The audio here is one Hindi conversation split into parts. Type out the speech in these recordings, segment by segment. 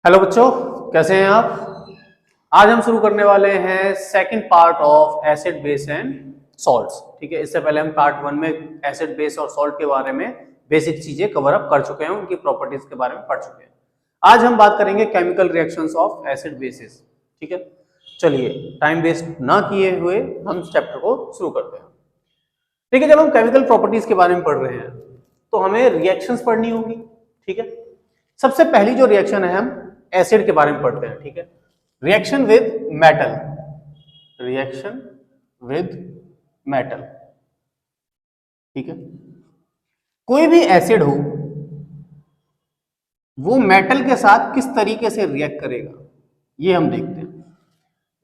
हेलो बच्चों, कैसे हैं आप। आज हम शुरू करने वाले हैं second part of acid base and salts. ठीक है, इससे पहले हम पार्ट 1 में एसिड बेस और सॉल्ट के बारे में बेसिक चीजें कवर अप कर चुके हैं, उनकी प्रॉपर्टीज के बारे में पढ़ चुके हैं। आज हम बात करेंगे chemical reactions of acid basis. ठीक है, चलिए टाइम वेस्ट ना किए हुए हम चैप्टर को शुरू करते हैं। ठीक है, जब हम केमिकल प्रॉपर्टीज के बारे में पढ़ रहे हैं तो हमें रिएक्शंस पढ़नी होगी। ठीक है, सबसे पहली जो रिएक्शन है हम एसिड के बारे में पढ़ते हैं। ठीक है, reaction with metal, reaction with metal. ठीक है, कोई भी एसिड हो वो मेटल के साथ किस तरीके से रिएक्ट करेगा ये हम देखते हैं।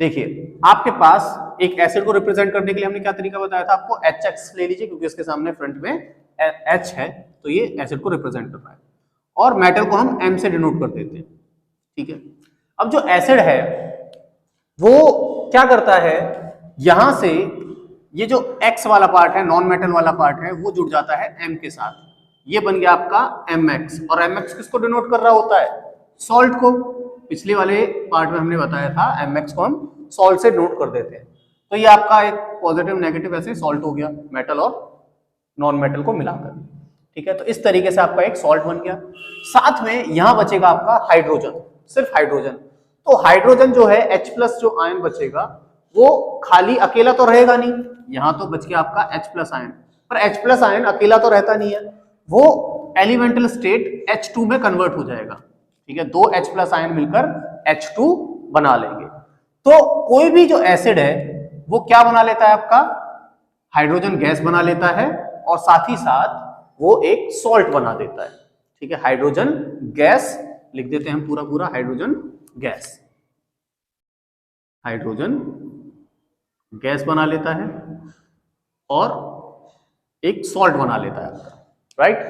देखिए, आपके पास एक एसिड को रिप्रेजेंट करने के लिए हमने क्या तरीका बताया था आपको, HX ले लीजिए क्योंकि इसके सामने फ्रंट में H है तो ये एसिड को रिप्रेजेंट कर रहा है, और मेटल को हम M से डिनोट कर देते हैं। ठीक है, अब जो एसिड है वो क्या करता है, यहां से ये जो X वाला पार्ट है, नॉन मेटल वाला पार्ट है, वो जुड़ जाता है M के साथ। ये बन गया आपका MX, और MX किसको डिनोट कर रहा होता है, सॉल्ट को। पिछले वाले पार्ट में हमने बताया था MX को हम सॉल्ट से डिनोट कर देते हैं। तो ये आपका एक पॉजिटिव नेगेटिव ऐसे सॉल्ट हो गया, मेटल और नॉन मेटल को मिलाकर। ठीक है, तो इस तरीके से आपका एक सॉल्ट बन गया। साथ में यहां बचेगा आपका हाइड्रोजन, सिर्फ हाइड्रोजन। तो हाइड्रोजन जो है H+ जो आयन बचेगा वो खाली अकेला तो रहेगा नहीं, यहां तो बच गया आपका H+ आयन, पर H+ आयन अकेला तो रहता नहीं है, वो एलिमेंटल स्टेट H2 में कन्वर्ट हो जाएगा। ठीक है, दो H+ आयन मिलकर H2 बना लेंगे। तो कोई भी जो एसिड है वो क्या बना लेता है आपका, हाइड्रोजन गैस बना लेता है, और साथ ही साथ वो एक सॉल्ट बना देता है। ठीक है, हाइड्रोजन गैस लिख देते हैं हम पूरा पूरा, हाइड्रोजन गैस, हाइड्रोजन गैस बना लेता है और एक सॉल्ट बना लेता है। राइट,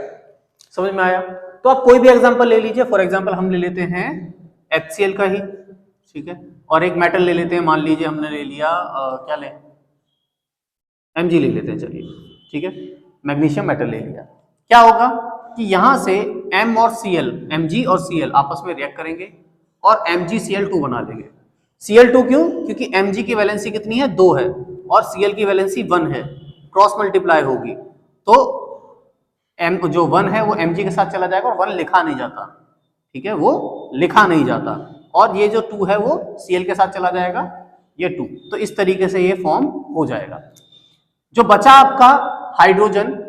समझ में आया। तो आप कोई भी एग्जांपल ले लीजिए, फॉर एग्जांपल हम ले लेते हैं HCl का ही। ठीक है, और एक मेटल ले लेते हैं, मान लीजिए हमने ले लिया क्या ले, Mg ले लेते हैं, चलिए। ठीक है, मैग्नीशियम मेटल ले लिया। क्या होगा कि यहां से M और Cl, Mg और Cl आपस में रिएक्ट करेंगे और MgCl2 बना लेंगे। Cl2 क्यों, क्योंकि Mg की वैलेंसी कितनी है, 2 है, और Cl की वैलेंसी 1 है, क्रॉस मल्टीप्लाई होगी तो M जो 1 है वो Mg के साथ चला जाएगा, और 1 लिखा नहीं जाता। ठीक है, वो लिखा नहीं जाता, और ये जो 2 है वो Cl के साथ चला जाएगा, ये 2। तो इस तरीके से ये फॉर्म हो जाएगा। जो बचा आपका हाइड्रोजन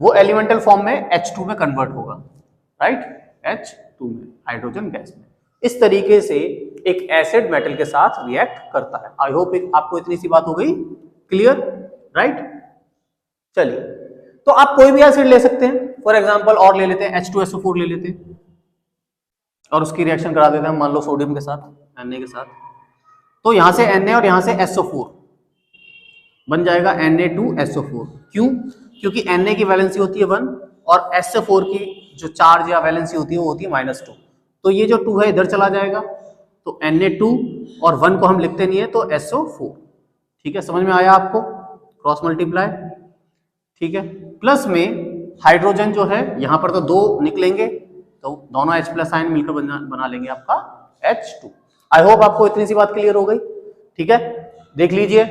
वो एलिमेंटल फॉर्म में H2 में कन्वर्ट होगा। राइट, H2 में, हाइड्रोजन गैस में। इस तरीके से एक एसिड मेटल के साथ रिएक्ट करता है। आई होप आपको इतनी सी बात हो गई क्लियर। राइट, चलिए, तो आप कोई भी एसिड ले सकते हैं, फॉर एग्जांपल और ले लेते हैं H2SO4 ले लेते हैं, और उसकी रिएक्शन करा देते हैं मान लो सोडियम के साथ, Na के साथ। तो यहां से Na और यहां से SO4 बन जाएगा Na2SO4। क्यों, क्योंकि Na की वैलेंसी होती है 1 और SO4 की जो चार्ज या वैलेंसी होती है वो होती है -2। तो ये जो 2 है इधर चला जाएगा, तो Na2 और 1 को हम लिखते नहीं है तो SO4। ठीक है, समझ में आया आपको, क्रॉस मल्टीप्लाई। ठीक है, प्लस में हाइड्रोजन जो है यहां पर तो 2 निकलेंगे, तो दोनों H+ आयन मिलकर बना लेंगे आपका H2। आई होप आपको इतनी सी बात क्लियर हो गई। ठीक है, देख लीजिए।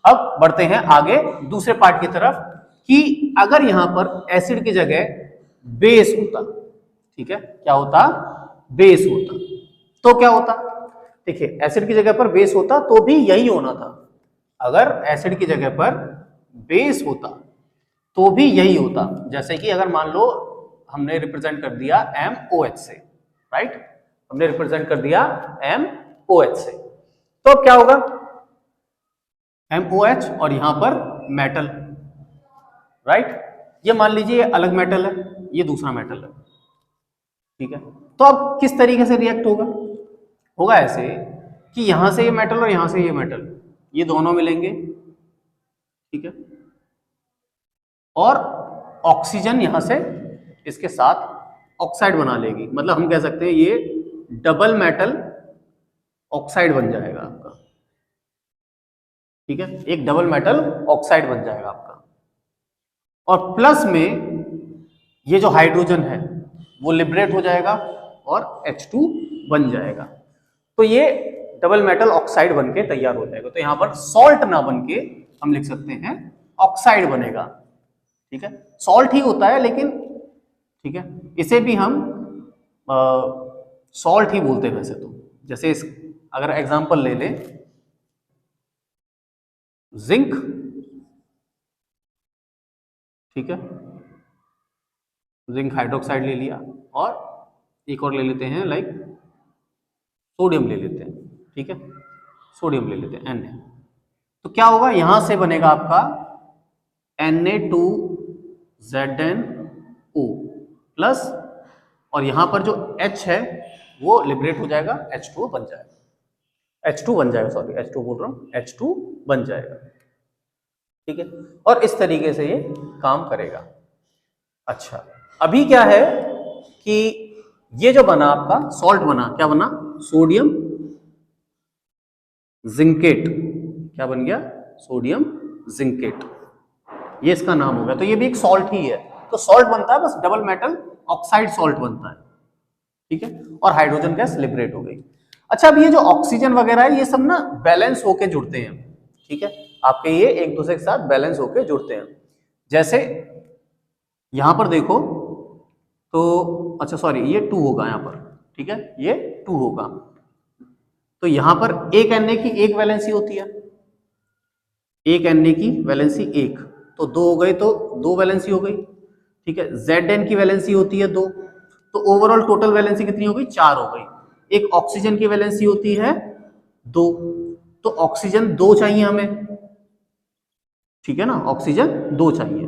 अब बढ़ते हैं आगे दूसरे पार्ट की तरफ, कि अगर यहां पर एसिड की जगह बेस होता, ठीक है, क्या होता, बेस होता, तो क्या होता। देखिए, एसिड की जगह पर बेस होता तो भी यही होना था। अगर एसिड की जगह पर बेस होता तो भी यही होता। जैसे कि अगर मान लो हमने रिप्रेजेंट कर दिया MOH से, राइट, हमने रिप्रेजेंट कर दिया MOH से, तो अब क्या होगा, MOH और यहां पर मेटल। राइट, ये मान लीजिए अलग मेटल है, ये दूसरा मेटल है। ठीक है, तो अब किस तरीके से रिएक्ट होगा, होगा ऐसे कि यहां से ये मेटल और यहां से ये मेटल, ये दोनों मिलेंगे। ठीक है, और ऑक्सीजन यहां से इसके साथ ऑक्साइड बना लेगी, मतलब हम कह सकते हैं ये डबल मेटल ऑक्साइड बन जाएगा आपका। ठीक है, एक डबल मेटल ऑक्साइड बन जाएगा आपका, और प्लस में ये जो हाइड्रोजन है वो लिबरेट हो जाएगा और H2 बन जाएगा। तो ये डबल मेटल ऑक्साइड बनके तैयार हो जाएगा। तो यहाँ पर सॉल्ट ना बनके हम लिख सकते हैं ऑक्साइड बनेगा। ठीक है, सॉल्ट ही होता है लेकिन, ठीक है, इसे भी हम सॉल्ट ही बोलते हैं वैसे तो। जैसे इस अगर एग्जांपल ले लें, जिंक, ठीक है, जिंक हाइड्रोक्साइड ले लिया, और एक और ले लेते हैं लाइक सोडियम ले लेते हैं, ठीक है, सोडियम ले लेते हैं Na। तो क्या होगा, यहां से बनेगा आपका Na2ZnO प्लस, और यहां पर जो H है वो लिबरेट हो जाएगा, H2O बन जाएगा, H2 बन जाएगा, सॉरी H2 बोल रहा हूं, H2 बन जाएगा। ठीक है, और इस तरीके से ये काम करेगा। अच्छा, अभी क्या है कि ये जो बना आपका सॉल्ट बना, क्या बना, सोडियम जिंकेट, क्या बन गया, सोडियम जिंकेट, ये इसका नाम हो गया। तो ये भी एक सॉल्ट ही है। तो सॉल्ट बनता है, बस डबल मेटल ऑक्साइड सॉल्ट बनता है, ठीक है, और हाइड्रोजन गैस लिबरेट हो गई। अच्छा, अब ये जो ऑक्सीजन वगैरह है ये सब ना बैलेंस होके जुड़ते हैं, ठीक है, आपके ये एक दूसरे के साथ बैलेंस होके जुड़ते हैं। जैसे यहां पर देखो तो, अच्छा सॉरी, ये 2 होगा यहाँ पर, ठीक है, ये 2 होगा। तो यहां पर एक Na की एक वैलेंसी होती है, एक Na की वैलेंसी एक, तो 2 हो गए, तो 2 वैलेंसी हो गई, ठीक है। Zn की वैलेंसी होती है 2, तो ओवरऑल टोटल वैलेंसी कितनी हो गई, 4 हो गई। एक ऑक्सीजन की वैलेंसी होती है 2, तो ऑक्सीजन 2 चाहिए हमें, ठीक है ना, ऑक्सीजन 2 चाहिए।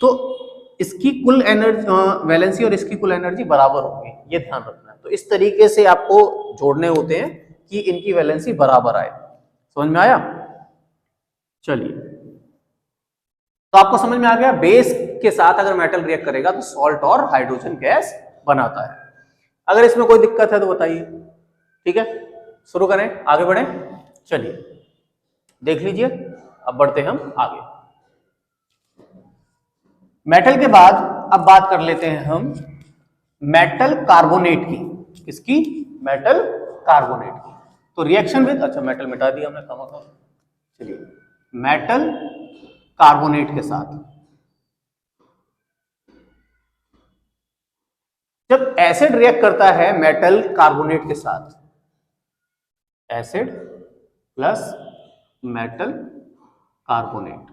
तो इसकी कुल एनर्जी वैलेंसी और इसकी कुल एनर्जी बराबर होगी, ये ध्यान रखना है। तो इस तरीके से आपको जोड़ने होते हैं कि इनकी वैलेंसी बराबर आए। समझ में आया? चलिए, तो आपको समझ में आ गया, बेस के साथ अगर मेटल रिएक्ट करेगा तो सॉल्ट और हाइड्रोजन गैस बनाता है। अगर इसमें कोई दिक्कत है तो बताइए। ठीक है, शुरू करें, आगे बढ़े। चलिए देख लीजिए, अब बढ़ते हैं हम आगे। मेटल के बाद अब बात कर लेते हैं हम मेटल कार्बोनेट की। किसकी? मेटल कार्बोनेट की। तो रिएक्शन विद, अच्छा मेटल मिटा दिया हमने, कम। चलिए, मेटल कार्बोनेट के साथ जब एसिड रिएक्ट करता है मेटल कार्बोनेट के साथ, एसिड प्लस मेटल कार्बोनेट,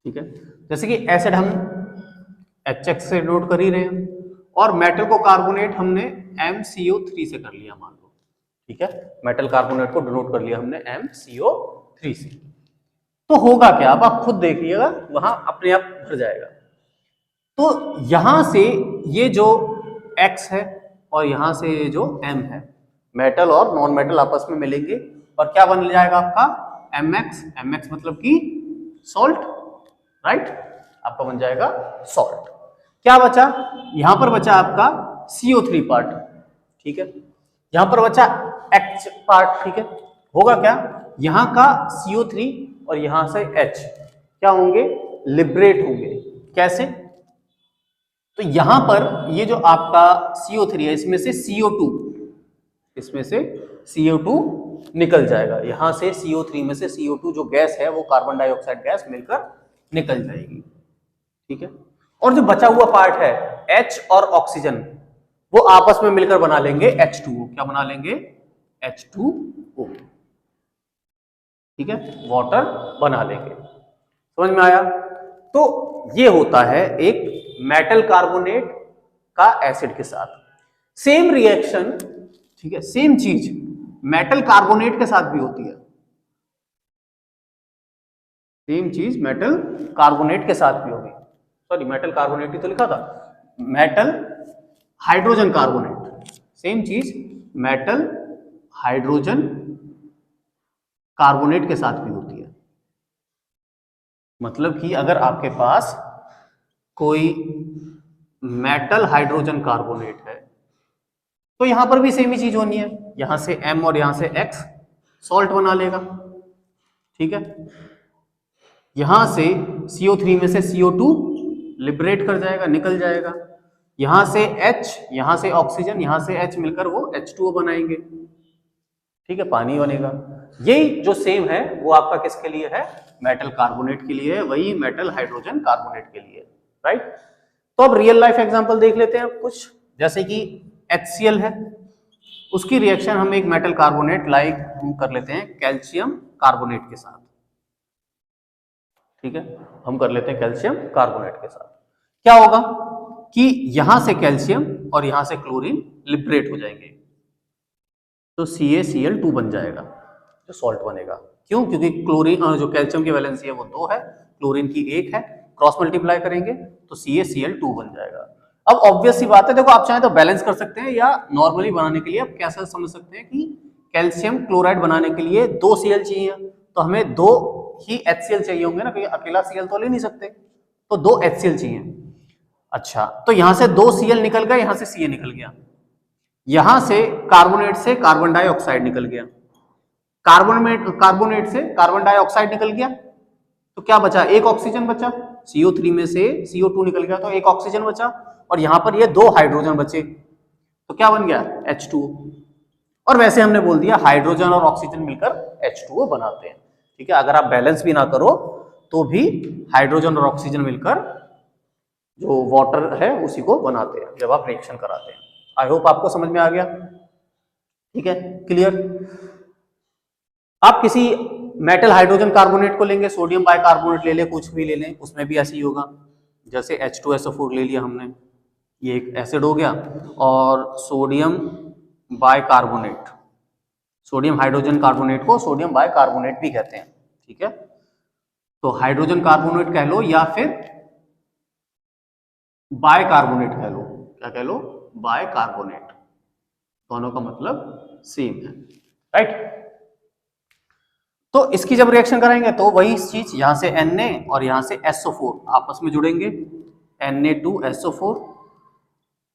ठीक है, जैसे कि एसिड हम HX से डिनोट कर ही रहे हैं, और मेटल को कार्बोनेट हमने MCO3 से कर लिया, मान लो, ठीक है, मेटल कार्बोनेट को डिनोट कर लिया हमने MCO3 से। तो होगा क्या, अब आप खुद देखिएगा, वहां अपने आप भर जाएगा। तो यहां से ये जो X है और यहां से ये जो M है, मेटल और नॉन मेटल आपस में मिलेंगे और क्या बन जाएगा आपका MX। MX मतलब कि सॉल्ट, राइट, आपका बन जाएगा सॉल्ट। क्या बचा, यहां पर बचा आपका CO3 पार्ट, ठीक है, यहां पर बचा H पार्ट, ठीक है। होगा क्या, यहां का CO3 और यहां से H क्या होंगे, लिबरेट होंगे। कैसे? तो यहां पर ये जो आपका CO3 है, इसमें से CO2, इसमें से CO2 निकल जाएगा। यहां से CO3 में से CO2 जो गैस है वो कार्बन डाइऑक्साइड गैस मिलकर निकल जाएगी, ठीक है। और जो बचा हुआ पार्ट है H और ऑक्सीजन, वो आपस में मिलकर बना लेंगे H2O। क्या बना लेंगे? H2O, ठीक है, वाटर बना लेंगे। समझ में आया? तो ये होता है एक मेटल कार्बोनेट का एसिड के साथ। सेम रिएक्शन, ठीक है, सेम चीज मेटल कार्बोनेट के साथ भी होती है। सेम चीज मेटल कार्बोनेट के साथ भी होगी, सॉरी मेटल कार्बोनेट ही तो लिखा था, मेटल हाइड्रोजन कार्बोनेट। सेम चीज मेटल हाइड्रोजन कार्बोनेट के साथ भी होती है। मतलब कि अगर आपके पास कोई मेटल हाइड्रोजन कार्बोनेट है तो यहां पर भी सेम ही चीज होनी है, यहां से M और यहां से X सॉल्ट बना लेगा, ठीक है। यहां से CO3 में से CO2 लिबरेट कर जाएगा, निकल जाएगा, यहां से H, यहां से ऑक्सीजन, यहां से H मिलकर वो H2O बनाएंगे, ठीक है, पानी बनेगा। यही जो सेम है वो आपका किसके लिए है, मेटल कार्बोनेट के लिए है, वही मेटल हाइड्रोजन कार्बोनेट के लिए, राइट। तो अब रियल लाइफ एग्जांपल देख लेते हैं कुछ, जैसे कि HCl है, उसकी रिएक्शन हम एक मेटल कार्बोनेट लाइक हम कर लेते हैं कैल्शियम कार्बोनेट के साथ, ठीक है, हम कर लेते हैं कैल्शियम कार्बोनेट के साथ। क्या होगा कि यहां से कैल्शियम और यहां से क्लोरीन लिबरेट हो जाएंगे, तो CaCl2 बन जाएगा, जो सॉल्ट बनेगा। क्यों? क्योंकि क्लोरीन जो कैल्शियम की वैलेंसी है वो 2 है, क्लोरीन की 1 है, क्रॉस मल्टीप्लाई करेंगे तो CaCl2 बन जाएगा। अब ऑब्वियस सी बात है, देखो आप चाहे तो बैलेंस कर सकते हैं या नॉर्मली बनाने के लिए आप कैसे समझ सकते हैं कि कैल्शियम क्लोराइड बनाने के लिए 2 Cl चाहिए, तो हमें 2 ही HCl चाहिए होंगे ना, क्योंकि अकेला Cl तो ले नहीं सकते, तो 2 HCl चाहिए। अच्छा, तो यहां से 2 Cl निकल गया, यहां से Ca निकल गया, यहां से कार्बोनेट से कार्बन डाइऑक्साइड निकल गया, कार्बोनेट से कार्बन डाइऑक्साइड निकल गया, तो क्या बचा, एक ऑक्सीजन बचा, CO3 में से CO2 निकल गया तो एक ऑक्सीजन बचा, और यहां पर ये 2 हाइड्रोजन बचे, तो क्या बन गया, H2O। और वैसे हमने बोल दिया हाइड्रोजन और ऑक्सीजन मिलकर H2O बनाते हैं, ठीक है। अगर आप बैलेंस भी ना करो तो भी हाइड्रोजन और ऑक्सीजन मिलकर जो वाटर है उसी को बनाते हैं जब आप रिएक्शन कराते हैं। आई होप आपको समझ में आ गया, ठीक है, क्लियर। आप किसी मेटल हाइड्रोजन कार्बोनेट को लेंगे, सोडियम बाइकार्बोनेट ले लें, कुछ भी ले लें, उसमें भी ऐसे ही होगा। जैसे H2SO4 ले लिया हमने, ये एक एसिड हो गया, और sodium bicarbonate, sodium hydrogen carbonate को सोडियम बाइकार्बोनेट भी कहते हैं, ठीक है। तो हाइड्रोजन कार्बोनेट कह लो या फिर बाइकार्बोनेट कह लो, क्या कह लो, बाइकार्बोनेट, दोनों का मतलब सेम है, राइट। तो इसकी जब रिएक्शन कराएंगे तो वही चीज, यहां से Na और यहां से SO4 आपस में जुड़ेंगे, Na2SO4,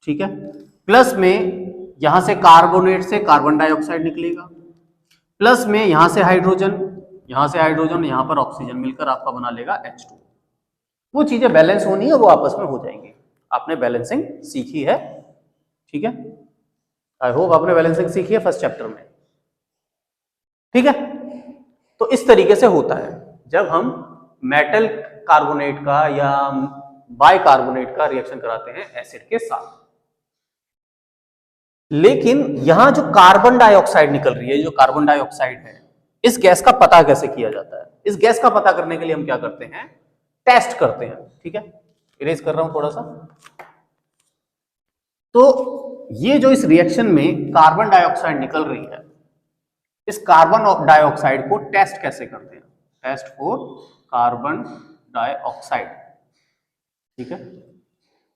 ठीक है, प्लस में यहां से कार्बोनेट से कार्बन डाइऑक्साइड निकलेगा, प्लस में यहां से हाइड्रोजन, यहां पर ऑक्सीजन मिलकर आपका बना लेगा H2। वो चीजें बैलेंस होनी है, वो आपस में हो जाएंगी। आपने बैलेंसिंग सीखी है, ठीक है, आई होप आपने बैलेंसिंग सीखी है फर्स्ट चैप्टर में, ठीक है। तो इस तरीके से होता है जब हम मेटल कार्बोनेट का या बाइकार्बोनेट का रिएक्शन कराते हैं एसिड के साथ। लेकिन यहां जो कार्बन डाइऑक्साइड निकल रही है, जो कार्बन डाइऑक्साइड है, इस गैस का पता कैसे किया जाता है? इस गैस का पता करने के लिए हम क्या करते हैं, टेस्ट करते हैं, ठीक है। इरेज कर रहा हूं थोड़ा सा। तो ये जो इस रिएक्शन में कार्बन डाइऑक्साइड निकल रही है, इस कार्बन डाइऑक्साइड को टेस्ट कैसे करते हैं, टेस्ट फॉर कार्बन डाइऑक्साइड, ठीक है,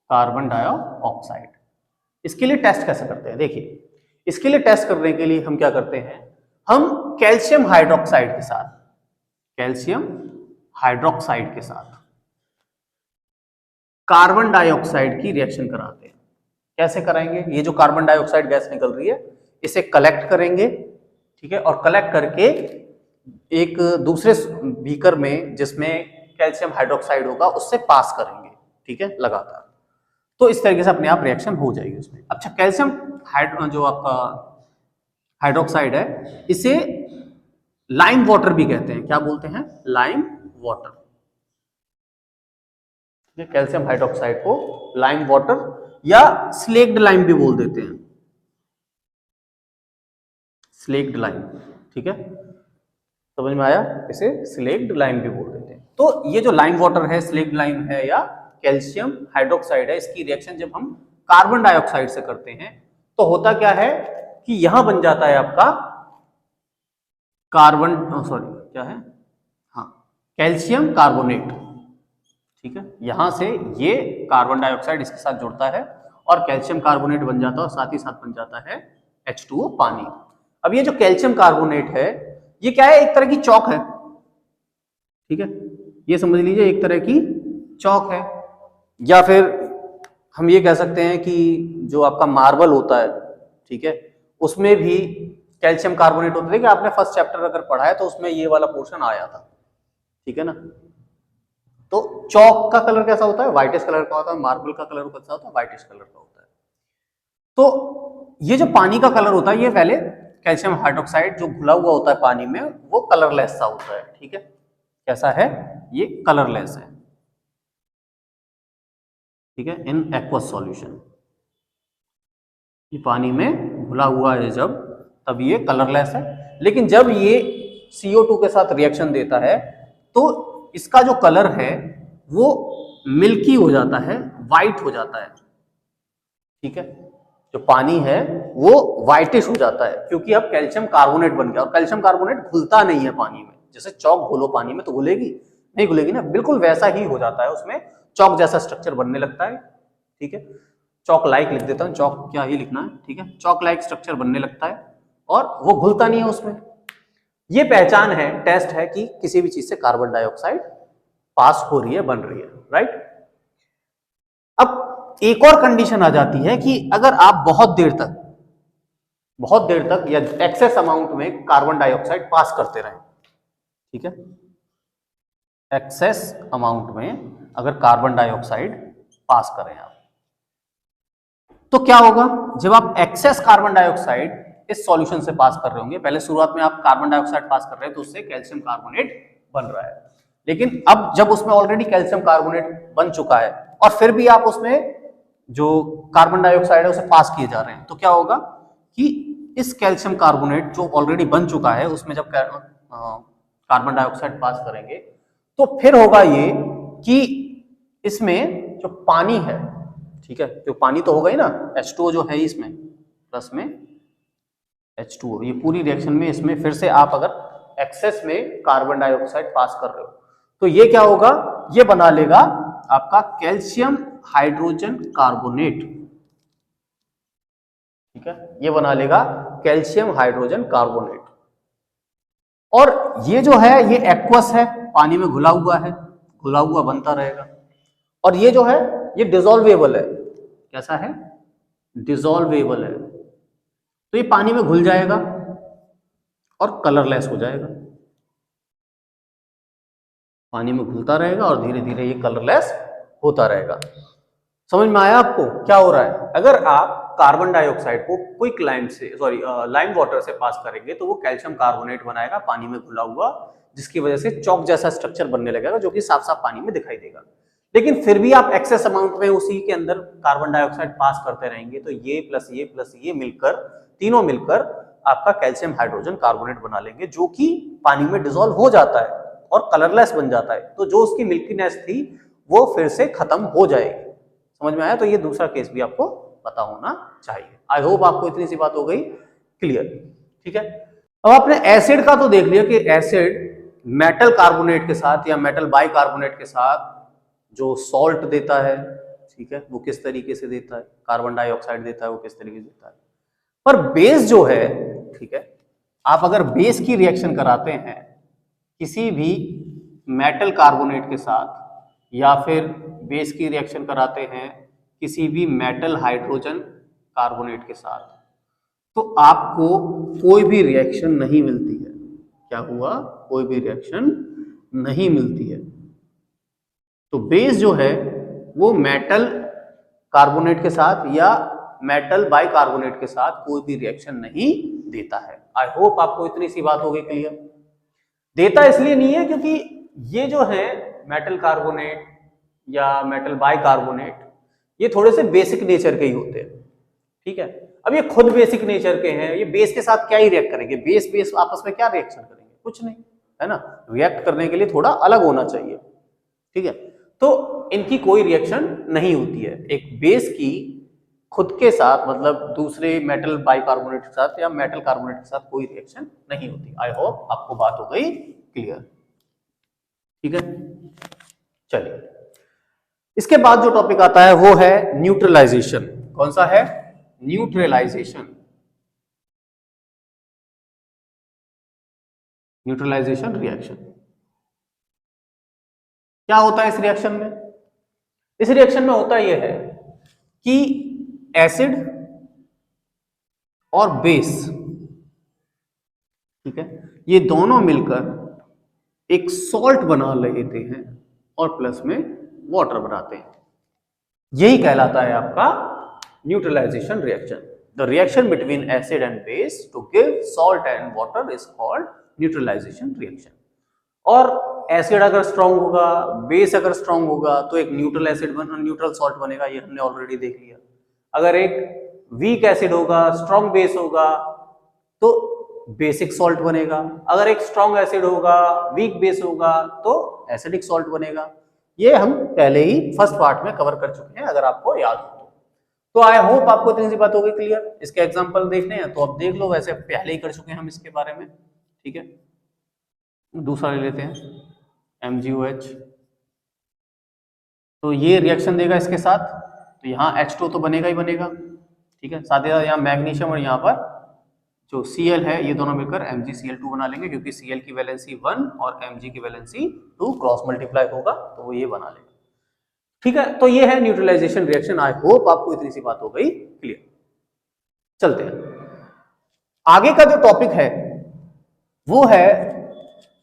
कार्बन डाइऑक्साइड। इसके लिए टेस्ट कैसे करते हैं, देखिए, इसके लिए टेस्ट करने के लिए हम क्या करते हैं, हम कैल्शियम हाइड्रोक्साइड के साथ, कैल्शियम हाइड्रोक्साइड के साथ कार्बन डाइऑक्साइड की रिएक्शन कराते हैं। कैसे कराएंगे, ये जो कार्बन डाइऑक्साइड गैस निकल रही है इसे कलेक्ट करेंगे, ठीक है, और कलेक्ट करके एक दूसरे बीकर में जिसमें कैल्शियम हाइड्रोक्साइड होगा उससे पास करेंगे, ठीक है, लगातार। तो इस तरीके से अपने आप रिएक्शन हो जाएगी उसमें। अच्छा, कैल्शियम जो आपका हाइड्रोक्साइड है इसे लाइम वाटर भी कहते हैं, क्या बोलते हैं, लाइम वाटर। कैल्शियम हाइड्रोक्साइड को लाइम वाटर या स्लेक्ड लाइम भी बोल देते हैं, स्लेक्ड लाइम, ठीक है, समझ में आया, इसे स्लेक्ड लाइम भी बोल देते हैं। तो ये जो लाइम वाटर है, स्लेक्ड लाइम है या कैल्शियम हाइड्रोक्साइड है, इसकी रिएक्शन जब हम कार्बन डाइऑक्साइड से करते हैं तो होता क्या है कि यहां बन जाता है आपका कार्बन, सॉरी क्या है, हाँ, कैल्शियम कार्बोनेट, ठीक है। यहां से ये कार्बन डाइऑक्साइड इसके साथ जुड़ता है और कैल्शियम कार्बोनेट बन जाता है और साथ ही साथ बन जाता है H2O पानी। अब ये जो कैल्शियम कार्बोनेट है ये क्या है, एक तरह की चौक है, ठीक है, ये समझ लीजिए एक तरह की चौक है, या फिर हम ये कह सकते हैं कि जो आपका मार्बल होता है, ठीक है, उसमें भी कैल्शियम कार्बोनेट होता है कि आपने फर्स्ट चैप्टर अगर पढ़ा है तो उसमें ये वाला पोर्शन आया था, ठीक है ना। तो चौक का कलर कैसा होता है? व्हाइटिश कलर का होता है। मार्बल का कलर कैसा होता है? व्हाइटिश कलर का होता है। तो ये जो पानी का कलर होता है, ये पहले कैल्शियम हाइड्रोक्साइड जो घुला हुआ होता है पानी में, वो कलरलेस सा होता है। ठीक है, कैसा है? ये कलरलेस है। ठीक है, इन एक्वस सॉल्यूशन, ये पानी में घुला हुआ है जब, तब ये कलरलेस है। लेकिन जब ये CO2 के साथ रिएक्शन देता है तो इसका जो कलर है वो मिल्की हो जाता है, वाइट हो जाता है। ठीक है, जो पानी है वो वाइटिश हो जाता है, क्योंकि अब कैल्शियम कार्बोनेट बन गया। और कैल्शियम कार्बोनेट घुलता नहीं है पानी में। जैसे चौक घोलो पानी में तो घुलेगी नहीं? घुलेगी ना। बिल्कुल वैसा ही हो जाता है, उसमें चौक जैसा स्ट्रक्चर बनने लगता है। ठीक है, चौक लाइक लिख देता हूं, चौक क्या ही लिखना है। ठीक है, चौक लाइक स्ट्रक्चर बनने लगता है और वो घुलता नहीं है उसमें। ये पहचान है, टेस्ट है कि किसी भी चीज से कार्बन डाइऑक्साइड पास हो रही है, बन रही है। राइट। अब एक और कंडीशन आ जाती है कि अगर आप बहुत देर तक या एक्सेस अमाउंट में कार्बन डाइऑक्साइड पास करते रहें। ठीक है, एक्सेस अमाउंट में अगर कार्बन डाइऑक्साइड पास करें आप, तो क्या होगा? जब आप एक्सेस कार्बन डाइऑक्साइड इस सॉल्यूशन से पास कर रहे होंगे, पहले शुरुआत में आप कार्बन डाइऑक्साइड पास कर रहे हैं तो उससे कैल्शियम कार्बोनेट बन रहा है। लेकिन अब जब उसमें ऑलरेडी कैल्शियम कार्बोनेट बन चुका है और फिर भी आप उसमें जो कार्बन डाइऑक्साइड है उसे पास किए जा रहे हैं, तो क्या होगा कि इस कैल्शियम कार्बोनेट जो ऑलरेडी बन चुका है उसमें जब कार्बन डाइऑक्साइड पास करेंगे तो फिर होगा ये कि इसमें जो पानी है, ठीक है, जो पानी तो होगा ही ना, H2O जो है इसमें प्लस में H2O, ये पूरी रिएक्शन में इसमें फिर से आप अगर एक्सेस में कार्बन डाइऑक्साइड पास कर रहे हो तो ये क्या होगा? ये बना लेगा आपका कैल्शियम हाइड्रोजन कार्बोनेट। ठीक है, ये बना लेगा कैल्शियम हाइड्रोजन कार्बोनेट। और ये जो है ये एक्वस है, पानी में घुला हुआ है, घुला हुआ बनता रहेगा। और ये जो है ये डिसॉल्वेबल है। कैसा है? डिसॉल्वेबल है। तो ये पानी में घुल जाएगा और कलरलेस हो जाएगा। पानी में घुलता रहेगा और धीरे धीरे ये कलरलेस होता रहेगा। समझ में आया आपको क्या हो रहा है? अगर आप कार्बन डाइऑक्साइड को क्विक लाइम से लाइम वाटर से पास करेंगे तो वो कैल्शियम कार्बोनेट बनाएगा पानी में घुला हुआ, जिसकी वजह से चौक जैसा स्ट्रक्चर बनने लगेगा जो कि साफ साफ पानी में दिखाई देगा। लेकिन फिर भी आप एक्सेस अमाउंट में उसी के अंदर कार्बन डाइऑक्साइड पास करते रहेंगे तो ये प्लस ये मिलकर, तीनों मिलकर आपका कैल्शियम हाइड्रोजन कार्बोनेट बना लेंगे, जो कि पानी में डिसॉल्व हो जाता है और कलरलेस बन जाता है। तो जो उसकी मिल्कीनेस थी वो फिर से खत्म हो जाएगी। समझ में आया? तो ये दूसरा केस भी आपको पता होना चाहिए। आई होप आपको इतनी सी बात हो गई क्लियर। ठीक है, अब आपने एसिड का तो देख लिया कि एसिड मेटल कार्बोनेट के साथ या मेटल बाइकार्बोनेट के साथ जो सॉल्ट देता है, ठीक है, वो किस तरीके से देता है, कार्बन डाइऑक्साइड देता है वो किस तरीके से देता है। पर बेस जो है, ठीक है, आप अगर बेस की रिएक्शन कराते हैं किसी भी मेटल कार्बोनेट के साथ या फिर बेस की रिएक्शन कराते हैं किसी भी मेटल हाइड्रोजन कार्बोनेट के साथ, तो आपको कोई भी रिएक्शन नहीं मिलती है। क्या हुआ? कोई भी रिएक्शन नहीं मिलती है। तो बेस जो है वो मेटल कार्बोनेट के साथ या मेटल बाइकार्बोनेट के साथ कोई भी रिएक्शन नहीं देता है। आई होप आपको इतनी सी बात हो गई क्लियर। देता इसलिए नहीं है क्योंकि ये जो है मेटल कार्बोनेट या मेटल बाइकार्बोनेट ये थोड़े से बेसिक नेचर के ही होते हैं। ठीक है, अब ये खुद बेसिक नेचर के हैं, ये बेस के साथ क्या ही रिएक्ट करेंगे? बेस आपस में क्या रिएक्शन करेंगे? कुछ नहीं, है ना। रिएक्ट करने के लिए थोड़ा अलग होना चाहिए। ठीक है, तो इनकी कोई रिएक्शन नहीं होती है। एक बेस की खुद के साथ मतलब दूसरे मेटल बाइकार्बोनेट के साथ या मेटल कार्बोनेट के साथ कोई रिएक्शन नहीं होती। आई होप आपको बात हो गई क्लियर। ठीक है, चलिए इसके बाद जो टॉपिक आता है वो है न्यूट्रलाइजेशन। कौन सा है? न्यूट्रलाइजेशन। न्यूट्रलाइजेशन रिएक्शन क्या होता है इस रिएक्शन में? इस रिएक्शन में होता यह है कि एसिड और बेस, ठीक है, ये दोनों मिलकर एक सॉल्ट बना लेते हैं। और प्लस में वाटर बनाते हैं। यही कहलाता है आपका neutralisation reaction. The reaction between acid and base to give salt and water is called neutralisation reaction. और एसिड अगर स्ट्रांग होगा, बेस अगर स्ट्रांग होगा तो एक न्यूट्रल एसिड न्यूट्रल सॉल्ट बनेगा, ये हमने ऑलरेडी देख लिया। अगर एक वीक एसिड होगा, स्ट्रांग बेस होगा तो बेसिक सॉल्ट बनेगा। अगर एक स्ट्रांग एसिड होगा, वीक बेस होगा तो एसिडिक सॉल्ट बनेगा। ये हम पहले ही फर्स्ट पार्ट में कवर कर चुके हैं, अगर आपको याद हो तो आई होप आपको इतनी सी बात हो गई क्लियर। इसके एग्जांपल देखने हैं तो आप देख लो, वैसे पहले ही कर चुके हैं हम इसके बारे में, ठीक है। दूसरा ले लेते हैं MgOH। तो ये रिएक्शन देगा इसके साथ, तो यहाँ H2 तो बनेगा ही बनेगा, ठीक है। साथ ही साथ यहाँ मैग्नीशियम और यहाँ पर जो Cl है ये दोनों मिलकर MgCl2 बना लेंगे, क्योंकि Cl की वैलेंसी 1 और Mg की वैलेंसी 2 क्रॉस मल्टीप्लाई होगा तो वो ये बना लेगा, ठीक है। तो ये है न्यूट्रलाइजेशन रिएक्शन। आई होप आपको इतनी सी बात हो गई क्लियर। चलते हैं आगे का जो टॉपिक है वो है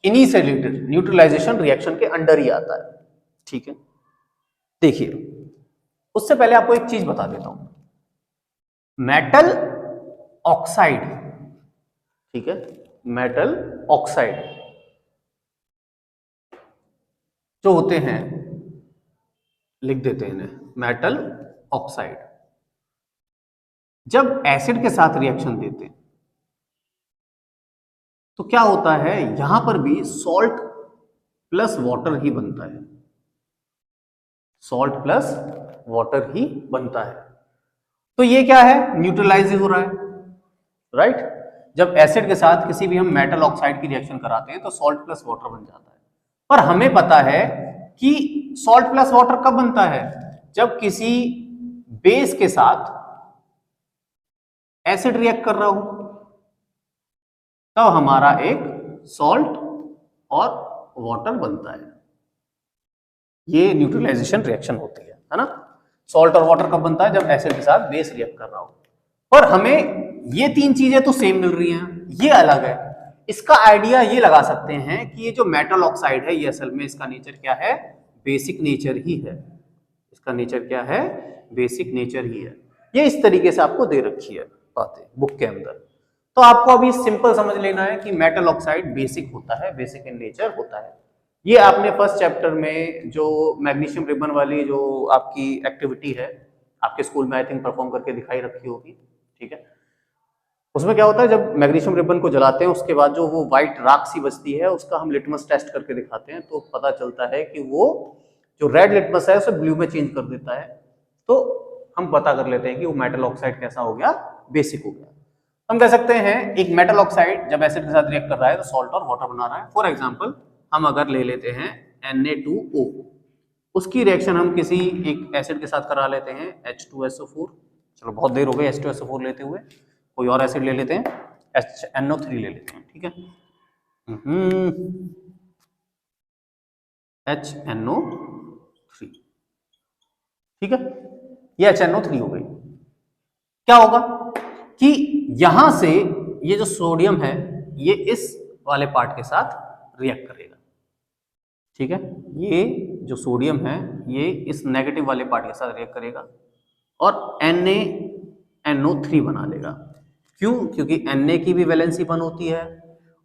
इन्हीं से रिलेटेड, न्यूट्रलाइजेशन रिएक्शन के अंडर ही आता है, ठीक है। देखिए उससे पहले आपको एक चीज बता देता हूं, मेटल ऑक्साइड, ठीक है, मेटल ऑक्साइड जो होते हैं, लिख देते हैं इन्हें मेटल ऑक्साइड, जब एसिड के साथ रिएक्शन देते हैं तो क्या होता है, यहां पर भी सॉल्ट प्लस वाटर ही बनता है, सॉल्ट प्लस वाटर ही बनता है। तो ये क्या है, न्यूट्रलाइज हो रहा है, राइट। जब एसिड के साथ किसी भी हम मेटल ऑक्साइड की रिएक्शन कराते हैं तो सॉल्ट प्लस वाटर बन जाता है। पर हमें पता है कि सॉल्ट प्लस वाटर कब बनता है, जब किसी बेस के साथ एसिड रिएक्ट कर रहा हो, तब हमारा एक सॉल्ट और वाटर बनता है। ये न्यूट्रलाइजेशन रिएक्शन होती है ना। सॉल्ट और वाटर कब बनता है, जब एसिड के साथ बेस रिएक्ट कर रहा हो। पर हमें ये तीन चीजें तो सेम मिल रही हैं, ये अलग है। इसका आइडिया ये लगा सकते हैं कि ये जो मेटल ऑक्साइड है ये असल में इसका नेचर क्या है, बेसिक नेचर ही है। इसका नेचर क्या है, बेसिक नेचर ही है। ये इस तरीके से आपको दे रखी है बातें बुक के अंदर। तो आपको अभी सिंपल समझ लेना है कि मेटल ऑक्साइड बेसिक होता है, बेसिक इन नेचर होता है। ये आपने फर्स्ट चैप्टर में जो मैग्नीशियम रिबन वाली जो आपकी एक्टिविटी है आपके स्कूल में आई थिंक परफॉर्म करके दिखाई रखी होगी, ठीक है। उसमें क्या होता है, जब मैग्नीशियम रिबन को जलाते हैं उसके बाद जो वो व्हाइट राख सी बचती है उसका हम लिटमस टेस्ट करके दिखाते हैं, तो पता चलता है कि वो जो रेड लिटमस है उसे ब्लू में चेंज कर देता है। तो हम पता कर लेते हैं कि वो मेटल ऑक्साइड कैसा हो गया, बेसिक हो गया। हम कह सकते हैं एक मेटल ऑक्साइड जब एसिड के साथ रिएक्ट कर रहा है तो सॉल्ट और वाटर बना रहा है। फॉर एग्जाम्पल हम अगर ले लेते हैं Na2O, उसकी रिएक्शन हम किसी एक एसिड के साथ करा लेते हैं H2SO4। चलो बहुत देर हो गई H2SO4 लेते हुए, कोई और एसिड ले लेते हैं, HNO3 ले लेते हैं, ठीक है। HNO3, ठीक है, ये HNO3 हो गई। क्या होगा कि यहां से ये जो सोडियम है ये इस वाले पार्ट के साथ रिएक्ट करेगा, ठीक है। ये जो सोडियम है ये इस नेगेटिव वाले पार्ट के साथ रिएक्ट करेगा और NaNO3 बना लेगा। क्यों, क्योंकि Na की भी वैलेंसी 1 होती है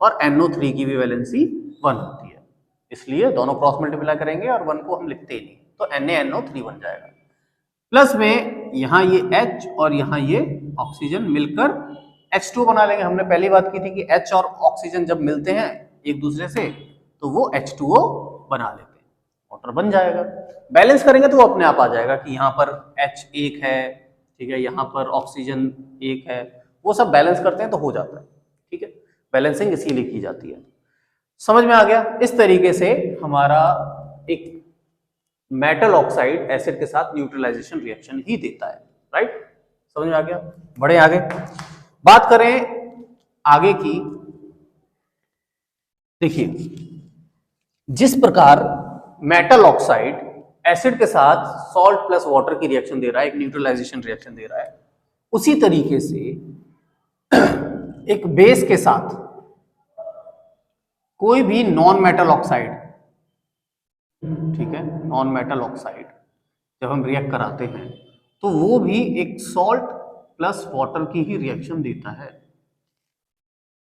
और NO3 की भी वैलेंसी 1 होती है, इसलिए दोनों क्रॉस मल्टीप्लाई करेंगे और 1 को हम लिखते ही नहीं, तो NaNO3 बन जाएगा। प्लस में यहाँ ये H और यहाँ ये ऑक्सीजन मिलकर H2 बना लेंगे। हमने पहली बात की थी कि H और ऑक्सीजन जब मिलते हैं एक दूसरे से तो वो H2O बना लेते हैं, वाटर बन जाएगा। बैलेंस करेंगे तो वो अपने आप आ जाएगा कि यहाँ पर H 1 है, ठीक है, यहाँ पर ऑक्सीजन 1 है, वो सब बैलेंस करते हैं तो हो जाता है, ठीक है। बैलेंसिंग इसीलिए की जाती है। समझ में आ गया। इस तरीके से हमारा एक मेटल ऑक्साइड एसिड के साथ न्यूट्रलाइजेशन रिएक्शन ही देता है, राइट। समझ में आ गया। बढ़े आगे बात करें आगे की। देखिए जिस प्रकार मेटल ऑक्साइड एसिड के साथ सॉल्ट प्लस वाटर की रिएक्शन दे रहा है, एक न्यूट्रलाइजेशन रिएक्शन दे रहा है, उसी तरीके से एक बेस के साथ कोई भी नॉन मेटल ऑक्साइड ठीक है, नॉन मेटल ऑक्साइड जब हम रिएक्ट कराते हैं तो वो भी एक सॉल्ट प्लस वाटर की ही रिएक्शन देता है।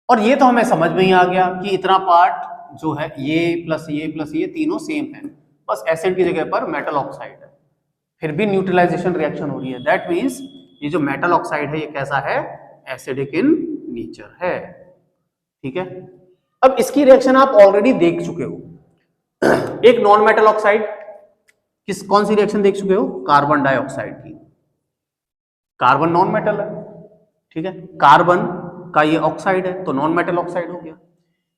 और ये तो हमें समझ में ही आ गया कि इतना पार्ट जो है ये प्लस ये तीनों सेम है, बस एसिड की जगह पर मेटल ऑक्साइड है, फिर भी न्यूट्रलाइजेशन रिएक्शन हो रही है। दैट मीन्स ये जो मेटल ऑक्साइड है ये कैसा है, एसिडिक इन नेचर है। ठीक है, अब इसकी रिएक्शन आप ऑलरेडी देख चुके हो। एक नॉन मेटल ऑक्साइड कौन सी रिएक्शन देख चुके हो, कार्बन डाइऑक्साइड की। कार्बन नॉन मेटल है, ठीक है, कार्बन का ये ऑक्साइड है तो नॉन मेटल ऑक्साइड हो गया।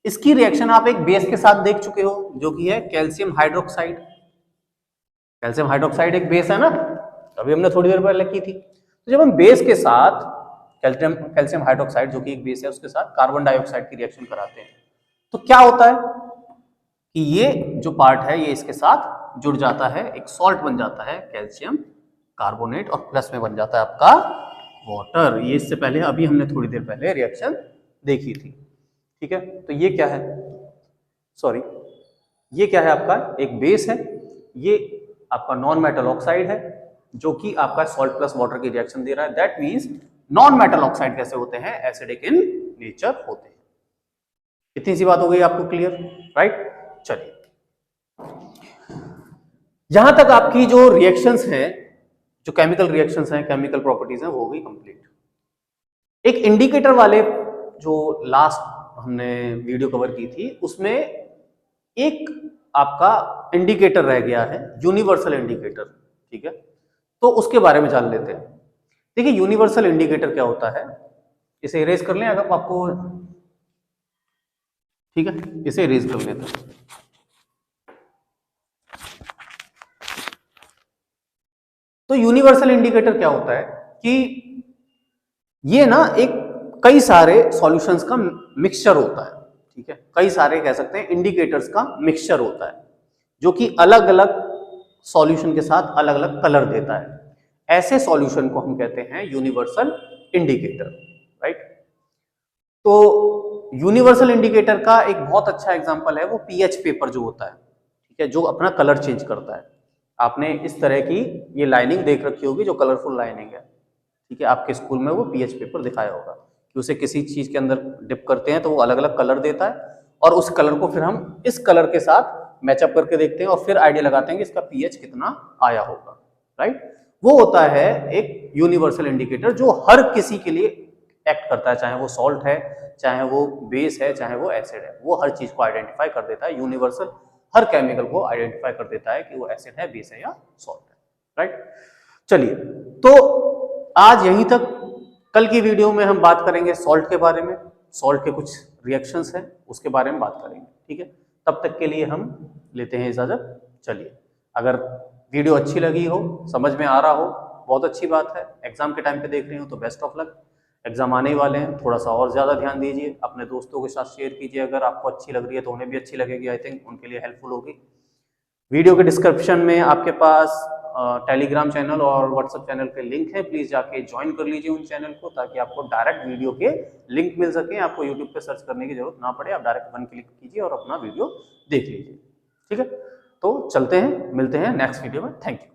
इसकी रिएक्शन आप एक बेस के साथ देख चुके हो जो कि है कैल्शियम हाइड्रोक्साइड। कैल्शियम हाइड्रोक्साइड एक बेस है ना, अभी हमने थोड़ी देर पहले की थी। तो जब हम बेस के साथ कैल्शियम हाइड्रोक्साइड जो कि एक बेस है उसके साथ कार्बन डाइऑक्साइड की रिएक्शन कराते हैं तो क्या होता है कि ये जो पार्ट है ये इसके साथ जुड़ जाता है, एक सॉल्ट बन जाता है कैल्शियम कार्बोनेट, और प्लस में बन जाता है आपका वाटर। ये इससे पहले अभी हमने थोड़ी देर पहले रिएक्शन देखी थी। ठीक है, तो ये क्या है, सॉरी ये क्या है आपका, एक बेस है, ये आपका नॉन मेटल ऑक्साइड है जो कि आपका सॉल्ट प्लस वाटर की रिएक्शन दे रहा है। That means non metal oxide कैसे होते हैं, एसिडिक इन नेचर होते हैं। इतनी सी बात हो गई आपको क्लियर, राइट। चलिए, यहां तक आपकी जो रिएक्शंस हैं, जो केमिकल रिएक्शंस हैं, केमिकल प्रॉपर्टीज हैं, वो हो गई कंप्लीट। एक इंडिकेटर वाले जो लास्ट हमने वीडियो कवर की थी उसमें एक आपका इंडिकेटर रह गया है, यूनिवर्सल इंडिकेटर। ठीक है, तो उसके बारे में जान लेते हैं। देखिए यूनिवर्सल इंडिकेटर क्या होता है, इसे इरेज कर लें अगर आपको, ठीक है, इसे इरेज कर लेते हैं। तो यूनिवर्सल इंडिकेटर क्या होता है कि ये ना एक कई सारे सॉल्यूशंस का मिक्सचर होता है। ठीक है, कई सारे कह सकते हैं इंडिकेटर्स का मिक्सचर होता है जो कि अलग अलग सॉल्यूशन के साथ अलग अलग कलर देता है। ऐसे सॉल्यूशन को हम कहते हैं यूनिवर्सल इंडिकेटर, राइट। तो यूनिवर्सल इंडिकेटर का एक बहुत अच्छा एग्जांपल है वो पीएच पेपर जो होता है, ठीक है, जो अपना कलर चेंज करता है। आपने इस तरह की ये लाइनिंग देख रखी होगी जो कलरफुल लाइनिंग है, ठीक है, आपके स्कूल में वो पीएच पेपर दिखाया होगा कि उसे किसी चीज के अंदर डिप करते हैं तो वो अलग अलग कलर देता है, और उस कलर को फिर हम इस कलर के साथ मैचअप करके देखते हैं और फिर आइडिया लगाते हैं कि इसका पीएच कितना आया होगा, राइट। वो होता है एक यूनिवर्सल इंडिकेटर जो हर किसी के लिए एक्ट करता है, चाहे वो सॉल्ट है, चाहे वो बेस है, चाहे वो एसिड है, वो हर चीज को आइडेंटिफाई कर देता है। यूनिवर्सल हर केमिकल को आइडेंटिफाई कर देता है कि वो एसिड है, बेस है या सॉल्ट है, राइट। चलिए, तो आज यहीं तक। कल की वीडियो में हम बात करेंगे सॉल्ट के बारे में, सॉल्ट के कुछ रिएक्शंस हैं उसके बारे में बात करेंगे, ठीक है। तब तक के लिए हम लेते हैं इजाजत। चलिए, अगर वीडियो अच्छी लगी हो, समझ में आ रहा हो, बहुत अच्छी बात है। एग्जाम के टाइम पे देख रहे हो तो बेस्ट ऑफ लक। एग्जाम आने ही वाले हैं, थोड़ा सा और ज़्यादा ध्यान दीजिए, अपने दोस्तों के साथ शेयर कीजिए। अगर आपको अच्छी लग रही है तो उन्हें भी अच्छी लगेगी, आई थिंक उनके लिए हेल्पफुल होगी। वीडियो के डिस्क्रिप्शन में आपके पास टेलीग्राम चैनल और व्हाट्सएप चैनल के लिंक है, प्लीज़ जाके ज्वाइन कर लीजिए उन चैनल को, ताकि आपको डायरेक्ट वीडियो के लिंक मिल सके, आपको यूट्यूब पे सर्च करने की जरूरत ना पड़े, आप डायरेक्ट वन क्लिक कीजिए और अपना वीडियो देख लीजिए, ठीक है। तो चलते हैं, मिलते हैं नेक्स्ट वीडियो में। Thank you.